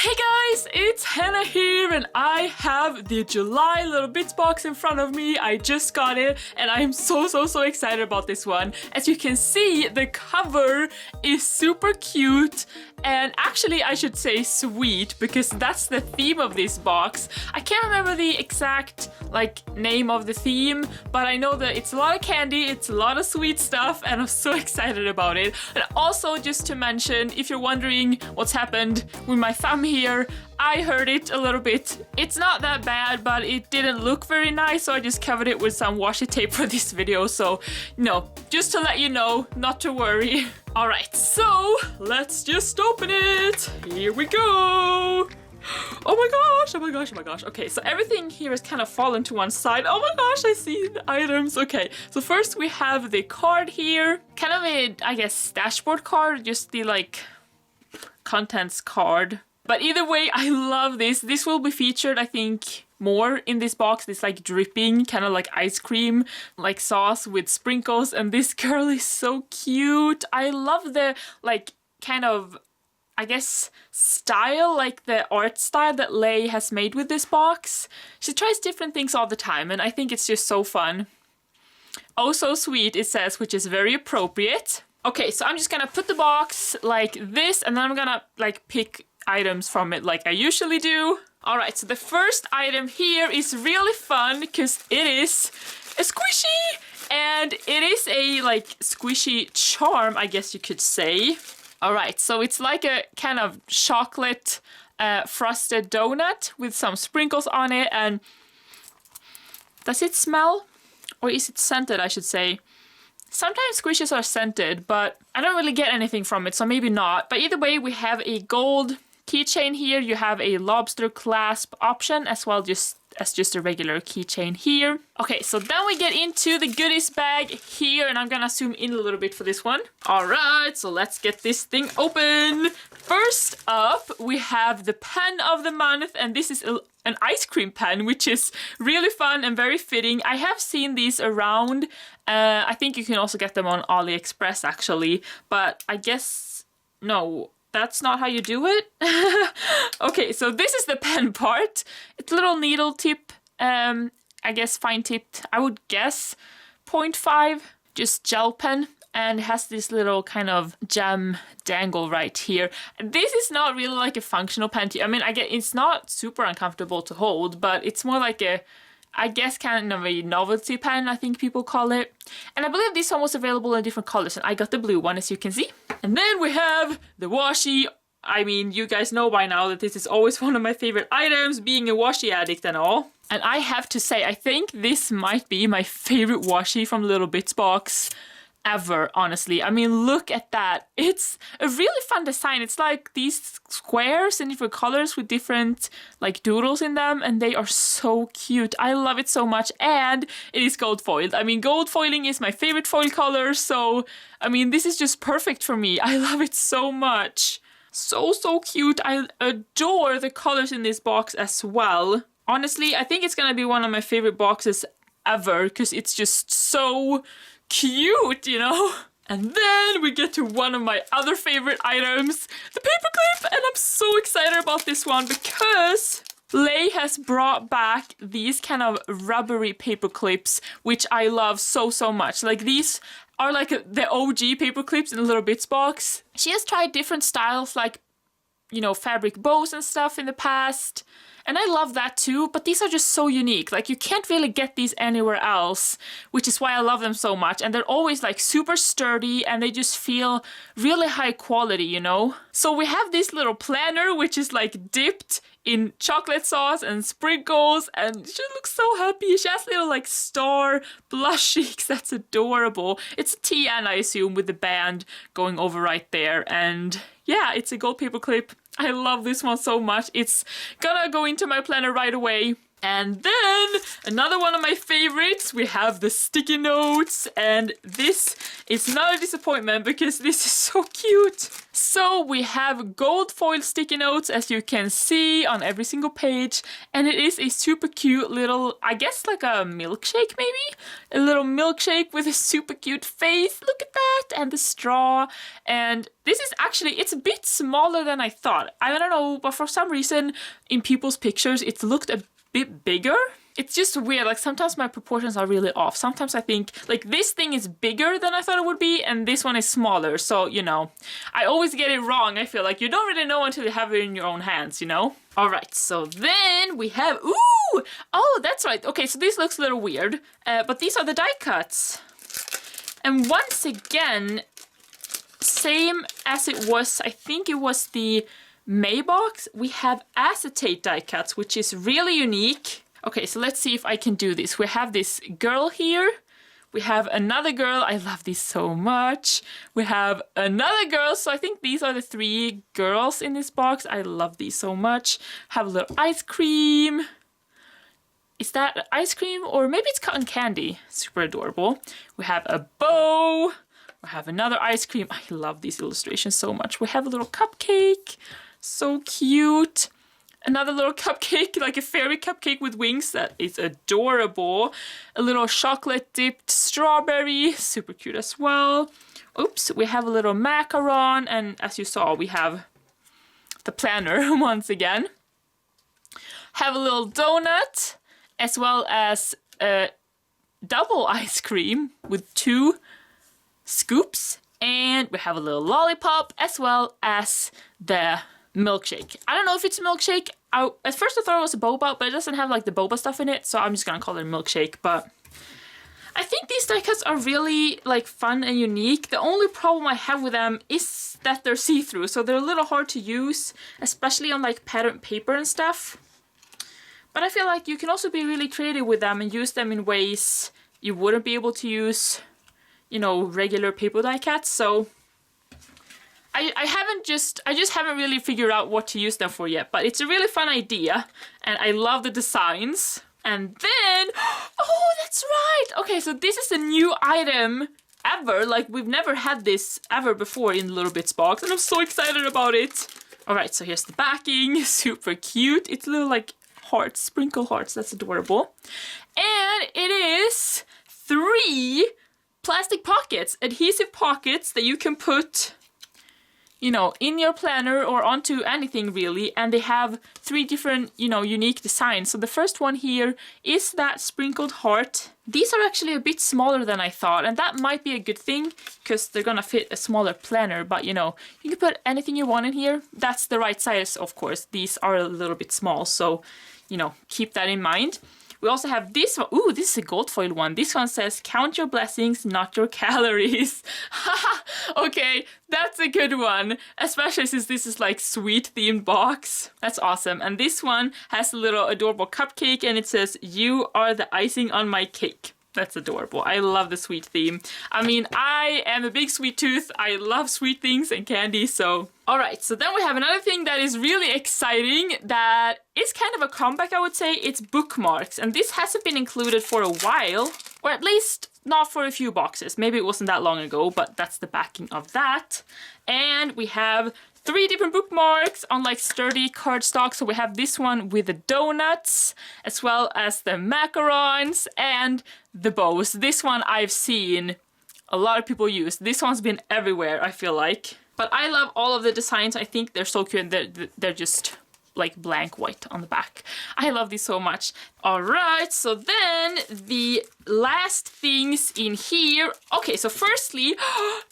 Hey guys, it's Hannah here and I have the July Little Bits box in front of me. I just got it and I am so excited about this one. As you can see, the cover is super cute and actually I should say sweet because that's the theme of this box. I can't remember the exact name of the theme, but I know that it's a lot of candy, it's a lot of sweet stuff and I'm so excited about it. And also just to mention, if you're wondering what's happened with my thumb here, I hurt it a little bit. It's not that bad, but it didn't look very nice, so I just covered it with some washi tape for this video. So, no, just to let you know, not to worry. Alright, so let's just open it. Here we go. Oh my gosh, oh my gosh, oh my gosh. Okay, so everything here is kind of fallen to one side. Oh my gosh, I see the items. Okay, so first we have the card here. Kind of a, I guess, dashboard card, just the contents card. But either way, I love this. This will be featured, I think, more in this box. This dripping, kind of like ice cream, sauce with sprinkles. And this girl is so cute. I love the, kind of, I guess, style, the art style that Lhey has made with this box. She tries different things all the time, and I think it's just so fun. Oh, so sweet, it says, which is very appropriate. Okay, so I'm just gonna put the box like this, and then I'm gonna, pick items from it like I usually do. Alright, so the first item here is really fun because it is a squishy! And it is a, squishy charm, I guess you could say. Alright, so it's like a kind of chocolate frosted donut with some sprinkles on it. And does it smell? Or is it scented, I should say? Sometimes squishes are scented, but I don't really get anything from it, so maybe not. But either way, we have a gold keychain here. You have a lobster clasp option as well as just a regular keychain here. Okay, so then we get into the goodies bag here, and I'm gonna zoom in a little bit for this one. All right, so let's get this thing open. First up, we have the pen of the month, and this is an ice cream pen, which is really fun and very fitting. I have seen these around. I think you can also get them on AliExpress actually, but I guess, no, that's not how you do it. Okay, so this is the pen part. It's a little needle tip, I guess fine tipped, I would guess 0.5, just gel pen. And it has this little kind of gem dangle right here. This is not really like a functional pen. I mean, I get it's not super uncomfortable to hold, but it's more like a, I guess, kind of a novelty pen, I think people call it. And I believe this one was available in different colors, and I got the blue one, as you can see. And then we have the washi. I mean, you guys know by now that this is always one of my favorite items, being a washi addict and all. And I have to say, I think this might be my favorite washi from Little Bits box ever, honestly. I mean, look at that. It's a really fun design. It's like these squares in different colors with different doodles in them, and they are so cute. I love it so much, and it is gold foiled. I mean, gold foiling is my favorite foil color, so I mean, this is just perfect for me. I love it so much. So cute. I adore the colors in this box as well. Honestly, I think it's gonna be one of my favorite boxes ever because it's just so cute, you know? And then we get to one of my other favorite items, the paperclip, and I'm so excited about this one because Lhey has brought back these kind of rubbery paper clips, which I love so much. These are the OG paper clips in the Little Bits box. She has tried different styles, fabric bows and stuff in the past. And I love that too, but these are just so unique. You can't really get these anywhere else, which is why I love them so much. And they're always super sturdy and they just feel really high quality, you know? So we have this little planner, which is dipped in chocolate sauce and sprinkles, and she looks so happy. She has little star blush cheeks. That's adorable. It's a TN, I assume, with the band going over right there. And yeah, it's a gold paper clip. I love this one so much. It's gonna go into my planner right away. And then another one of my favorites, we have the sticky notes, and this is not a disappointment because this is so cute. So we have gold foil sticky notes, as you can see on every single page, and it is a super cute little, I guess like a milkshake maybe? A little milkshake with a super cute face, look at that, and the straw. And this is actually, it's a bit smaller than I thought. I don't know, but for some reason in people's pictures it looked a bit bigger. It's just weird, like sometimes my proportions are really off. Sometimes I think like this thing is bigger than I thought it would be and this one is smaller, so you know, I always get it wrong. I feel like you don't really know until you have it in your own hands, you know. All right, so then we have, ooh, oh that's right, okay, so this looks a little weird, but these are the die cuts. And once again, same as it was, I think it was the May box, we have acetate die cuts, which is really unique. Okay, so let's see if I can do this. We have this girl here. We have another girl. I love these so much. We have another girl. So I think these are the 3 girls in this box. I love these so much. Have a little ice cream. Is that ice cream? Or maybe it's cotton candy. Super adorable. We have a bow. We have another ice cream. I love these illustrations so much. We have a little cupcake. So cute. Another little cupcake, like a fairy cupcake with wings. That is adorable. A little chocolate dipped strawberry. Super cute as well. Oops, we have a little macaron. And as you saw, we have the planner once again. Have a little donut. As well as a double ice cream with 2 scoops. And we have a little lollipop as well as the milkshake. I don't know if it's a milkshake. At first I thought it was a boba, but it doesn't have like the boba stuff in it, so I'm just gonna call it a milkshake. But I think these die cuts are really like fun and unique. The only problem I have with them is that they're see-through, so they're a little hard to use, especially on like patterned paper and stuff. But I feel like you can also be really creative with them and use them in ways you wouldn't be able to use, you know, regular paper die cuts. So I just haven't really figured out what to use them for yet, but it's a really fun idea and I love the designs. And then, oh, that's right. Okay, so this is a new item ever. Like we've never had this ever before in Little Bits box and I'm so excited about it. All right, so here's the backing, super cute. It's little like hearts, sprinkle hearts, that's adorable. And it is 3 plastic pockets, adhesive pockets that you can put, you know, in your planner or onto anything really, and they have 3 different, you know, unique designs. So the first one here is that sprinkled heart. These are actually a bit smaller than I thought, and that might be a good thing because they're gonna fit a smaller planner, but you know, you can put anything you want in here. That's the right size, of course. These are a little bit small, so, you know, keep that in mind. We also have this one. Ooh, this is a gold foil one. This one says, count your blessings, not your calories. Okay, that's a good one. Especially since this is like sweet themed box. That's awesome. And this one has a little adorable cupcake and it says, you are the icing on my cake. That's adorable. I love the sweet theme. I mean, I am a big sweet tooth. I love sweet things and candy, so. All right, so then we have another thing that is really exciting that is kind of a comeback, I would say. It's bookmarks, and this hasn't been included for a while, or at least not for a few boxes. Maybe it wasn't that long ago, but that's the backing of that. And we have 3 different bookmarks on like sturdy cardstock. So we have this one with the donuts, as well as the macarons and the bows. This one I've seen a lot of people use. This one's been everywhere, I feel like. But I love all of the designs. I think they're so cute. They're just like blank white on the back. I love these so much. All right, so then the last things in here. Okay, so firstly,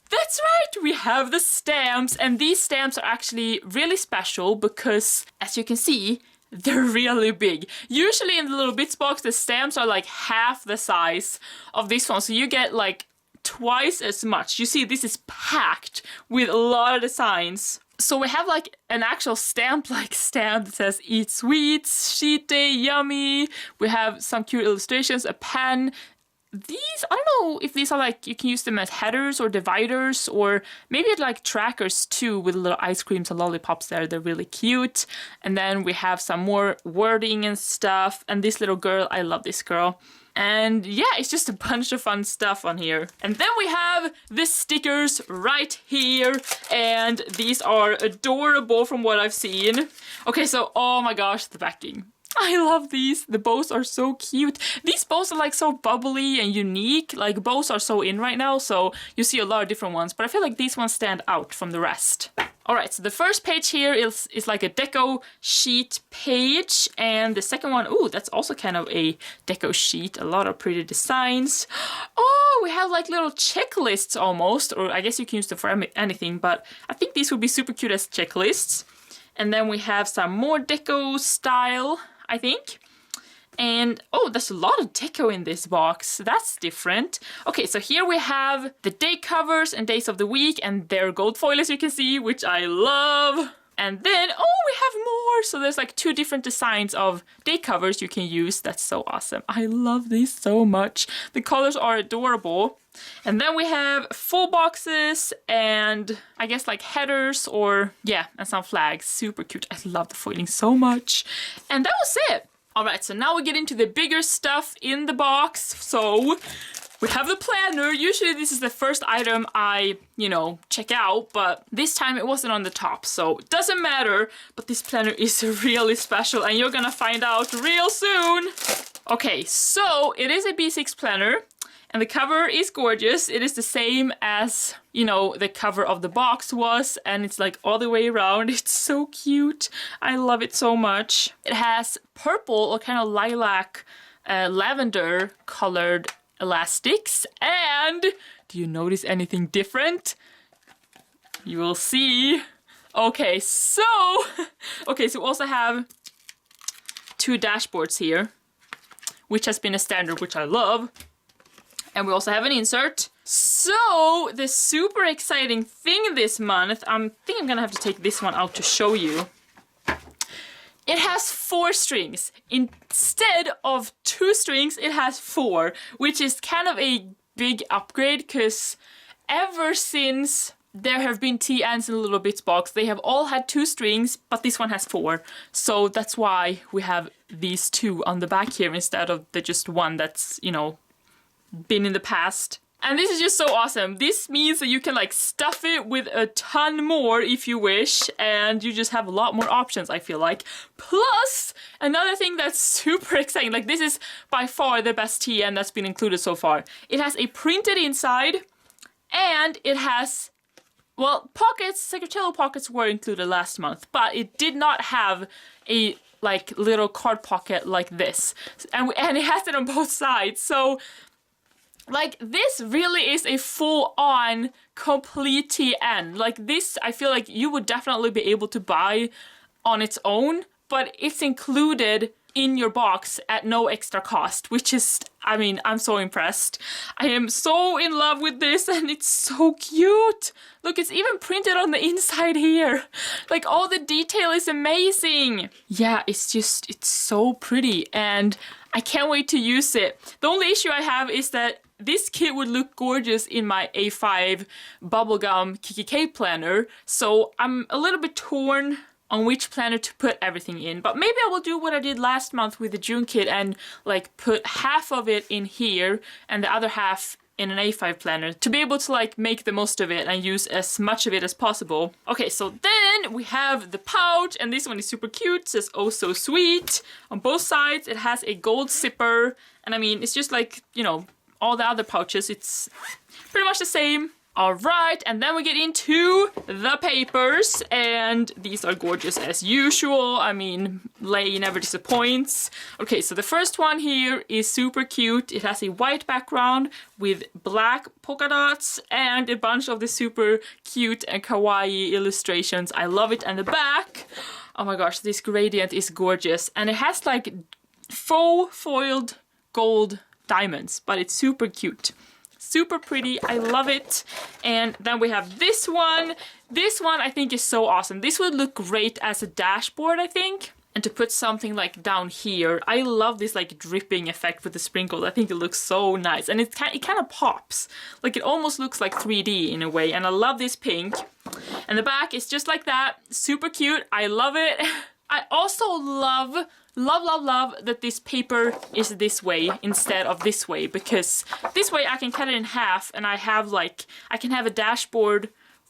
that's right, we have the stamps, and these stamps are actually really special because, as you can see, they're really big. Usually in the Little Bits box, the stamps are like half the size of this one, so you get like twice as much. You see, this is packed with a lot of designs. So we have like an actual stamp that says eat sweets, cheat day, yummy. We have some cute illustrations, a pen, these, I don't know if these are like, you can use them as headers or dividers, or maybe like trackers too, with little ice creams and lollipops there. They're really cute. And then we have some more wording and stuff. And this little girl, I love this girl. And yeah, it's just a bunch of fun stuff on here. And then we have the stickers right here. And these are adorable from what I've seen. Okay, so, oh my gosh, the backing. I love these. The bows are so cute. These bows are like so bubbly and unique. Like bows are so in right now, so you see a lot of different ones, but I feel like these ones stand out from the rest. Alright, so the first page here is like a deco sheet page, and the second one, ooh, that's also kind of a deco sheet. A lot of pretty designs. Oh, we have like little checklists almost, or I guess you can use them for anything, but I think these would be super cute as checklists. And then we have some more deco style, I think. And oh, there's a lot of deco in this box. That's different. Okay, so here we have the day covers and days of the week, and they're gold foil, as you can see, which I love. And then, oh, we have more. So there's like 2 different designs of day covers you can use. That's so awesome. I love these so much. The colors are adorable. And then we have full boxes and I guess like headers or yeah, and some flags. Super cute. I love the foiling so much. And that was it. Alright, so now we get into the bigger stuff in the box. So we have the planner. Usually this is the first item I, check out, but this time it wasn't on the top, so it doesn't matter. But this planner is really special and you're gonna find out real soon. Okay, so it is a B6 planner. And the cover is gorgeous. It is the same as, the cover of the box was. And it's like all the way around. It's so cute. I love it so much. It has purple or kind of lilac, lavender colored elastics. And do you notice anything different? You will see. Okay, so we also have 2 dashboards here, which has been a standard, which I love. And we also have an insert. So, the super exciting thing this month, I think I'm gonna have to take this one out to show you. It has 4 strings. Instead of 2 strings, it has 4, which is kind of a big upgrade, because ever since there have been TNs in the Little Bits box, they have all had 2 strings, but this one has 4. So that's why we have these 2 on the back here instead of the just one that's, been in the past. And this is just so awesome. This means that you can like stuff it with a ton more if you wish, and you just have a lot more options, I feel like. Plus, another thing that's super exciting, like this is by far the best TN that's been included so far. It has a printed inside, and it has, well, pockets, Secretillo pockets were included last month, but it did not have a like little card pocket like this. And it has it on both sides, so like, this really is a full-on, complete TN. Like, this, I feel like you would definitely be able to buy on its own, but it's included in your box at no extra cost, which is, I'm so impressed. I am so in love with this, and it's so cute. Look, it's even printed on the inside here. Like, all the detail is amazing. Yeah, it's so pretty, and I can't wait to use it. The only issue I have is that this kit would look gorgeous in my A5 bubblegum KKK planner, so I'm a little bit torn on which planner to put everything in. But maybe I will do what I did last month with the June kit and like put half of it in here and the other half in an A5 planner to be able to like make the most of it and use as much of it as possible. Okay, so then we have the pouch, and this one is super cute. It says "Oh So Sweet" on both sides. It has a gold zipper, and it's just like, all the other pouches, it's pretty much the same. Alright, and then we get into the papers, and these are gorgeous as usual. Lhey never disappoints. Okay, so the first one here is super cute. It has a white background with black polka dots and a bunch of the super cute and kawaii illustrations. I love it. And the back, oh my gosh, this gradient is gorgeous. And it has like faux foiled gold diamonds, but it's super cute. Super pretty. I love it. And then we have this one. This one I think is so awesome. This would look great as a dashboard, I think. and to put something like down here. I love this like dripping effect with the sprinkles. I think it looks so nice, and it kind of pops. Like it almost looks like 3D in a way, and I love this pink. And the back is just like that, super cute. I love it. I also love that this paper is this way instead of this way, because this way I can cut it in half and I can have a dashboard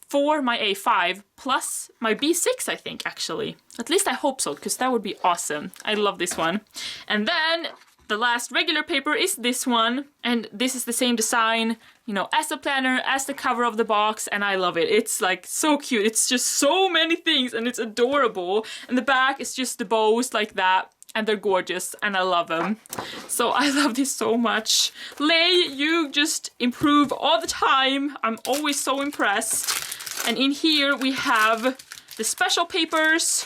for my A5 plus my B6, I think, actually. At least I hope so, because that would be awesome. I love this one. And then the last regular paper is this one, and this is the same design, you know, as the planner, as the cover of the box, and I love it. It's like so cute. It's just so many things, and it's adorable. And the back is just the bows like that, and they're gorgeous, and I love them. So I love this so much. Lhey, you just improve all the time. I'm always so impressed. And in here we have the special papers,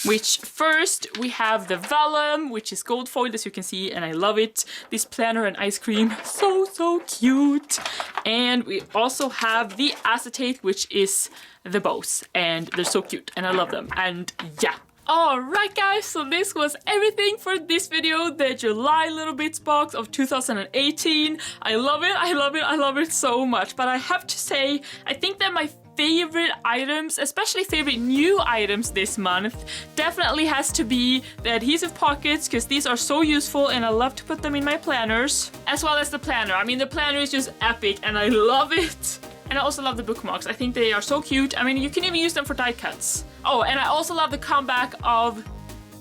which first we have the vellum, which is gold foiled, as you can see, and I love it. This planner and ice cream, so cute. And we also have the acetate, which is the bows, and they're so cute, and I love them. And yeah. Alright guys, so this was everything for this video, the July Little Bits box of 2018. I love it so much. But I have to say, I think that my favorite items, especially favorite new items this month, definitely has to be the adhesive pockets, because these are so useful and I love to put them in my planners, as well as the planner. I mean, the planner is just epic and I love it. And I also love the bookmarks. I think they are so cute. I mean, you can even use them for die cuts. Oh, and I also love the comeback of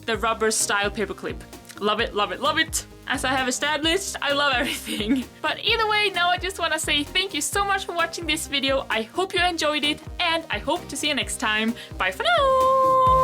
the rubber style paperclip. Love it. As I have established, I love everything. But either way, now I just want to say thank you so much for watching this video. I hope you enjoyed it, and I hope to see you next time. Bye for now!